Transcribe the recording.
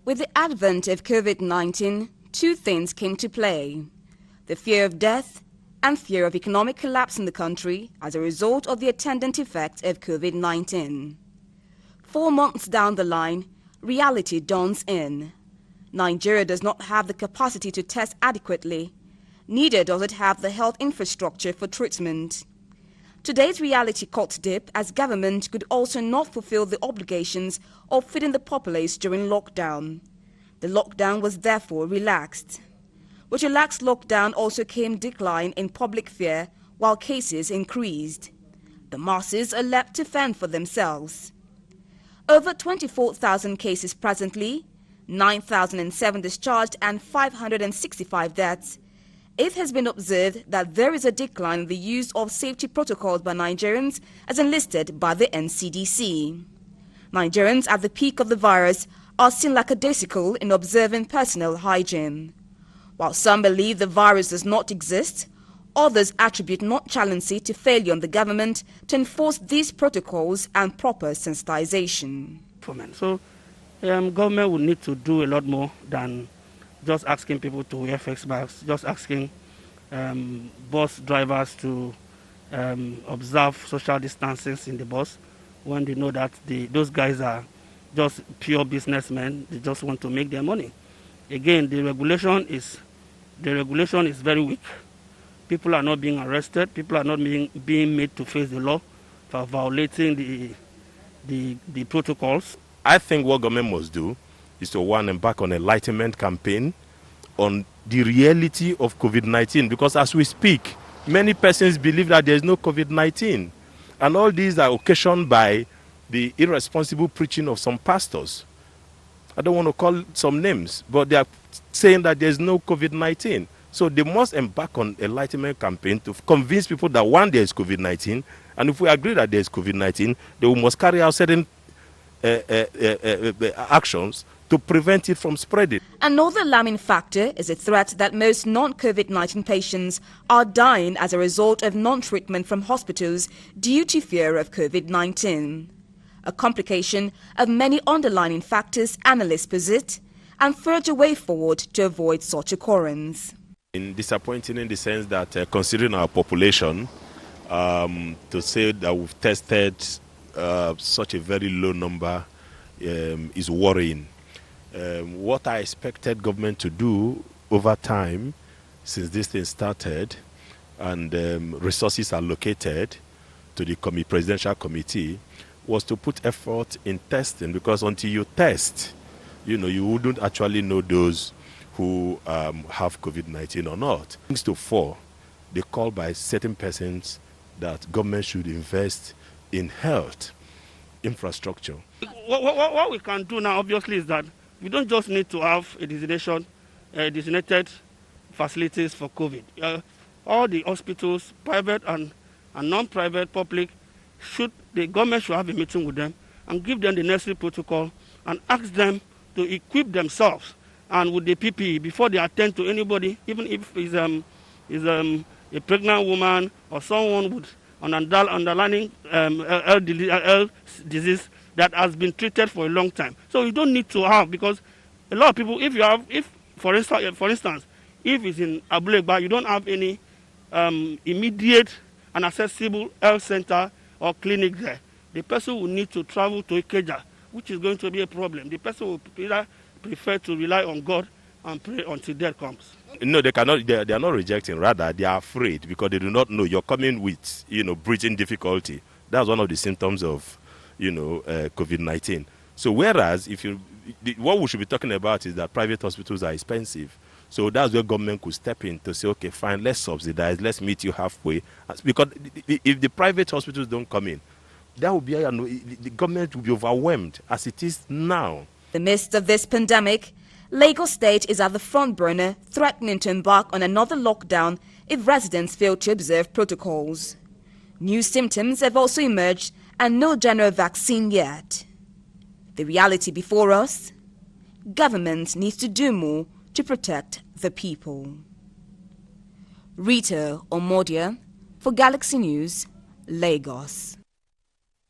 With the advent of Covid-19, two things came to play: the fear of death and fear of economic collapse in the country as a result of the attendant effect of Covid-19. 4 months down the line, reality dawns in. Nigeria does not have the capacity to test adequately. Neither does it have the health infrastructure for treatment. Today's reality caught dip as government could also not fulfill the obligations of feeding the populace during lockdown. The lockdown was therefore relaxed. With relaxed lockdown also came decline in public fear while cases increased. The masses are left to fend for themselves. Over 24,000 cases presently, 9,007 discharged and 565 deaths. It has been observed that there is a decline in the use of safety protocols by Nigerians as enlisted by the NCDC. Nigerians at the peak of the virus are still lackadaisical in observing personal hygiene. While some believe the virus does not exist, others attribute nonchalancy to failure on the government to enforce these protocols and proper sensitization. So government would need to do a lot more than just asking people to wear face masks, just asking bus drivers to observe social distancing in the bus when they know that those guys are just pure businessmen. They just want to make their money. Again, the regulation is very weak. People are not being arrested. People are not being made to face the law for violating the protocols. I think what government must do is to embark on an enlightenment campaign on the reality of COVID-19, because as we speak, many persons believe that there is no COVID-19, and all these are occasioned by the irresponsible preaching of some pastors. I don't want to call some names, but they are saying that there is no COVID-19. So they must embark on an enlightenment campaign to convince people that one, there is COVID-19, and if we agree that there is COVID-19, they must carry out certain actions to prevent it from spreading. Another alarming factor is the threat that most non-COVID-19 patients are dying as a result of non-treatment from hospitals due to fear of COVID-19. A complication of many underlying factors, analysts posit, and forge a way forward to avoid such occurrence. Disappointing in the sense that considering our population, to say that we've tested such a very low number is worrying. What I expected government to do over time, since this thing started, and resources allocated to the presidential committee, was to put effort in testing, because until you test, you wouldn't actually know those who have COVID-19 or not. Things to fall, they call by certain persons that government should invest in health infrastructure. What we can do now, obviously, is that we don't just need to have a designated facilities for COVID. All the hospitals, private and non-private, public, the government should have a meeting with them and give them the necessary protocol and ask them to equip themselves and with the PPE before they attend to anybody, even if it's a pregnant woman or someone with an underlying health disease that has been treated for a long time. So you don't need to have, because a lot of people, for instance, if it's in Abulegba, you don't have any immediate and accessible health center or clinic there. The person will need to travel to Ikeja, which is going to be a problem. The person will prefer to rely on God and pray until death comes. No, they cannot. They are not rejecting. Rather, they are afraid because they do not know. You're coming with, breathing difficulty. That's one of the symptoms of, COVID-19. So, whereas what we should be talking about is that private hospitals are expensive. So that's where government could step in to say, okay, fine, let's subsidize, let's meet you halfway. Because if the private hospitals don't come in, that will be the government will be overwhelmed as it is now. In the midst of this pandemic, Lagos State is at the front burner, threatening to embark on another lockdown if residents fail to observe protocols. New symptoms have also emerged and no general vaccine yet. The reality before us: government needs to do more to protect the people. Rita Omodia for Galaxy News, Lagos.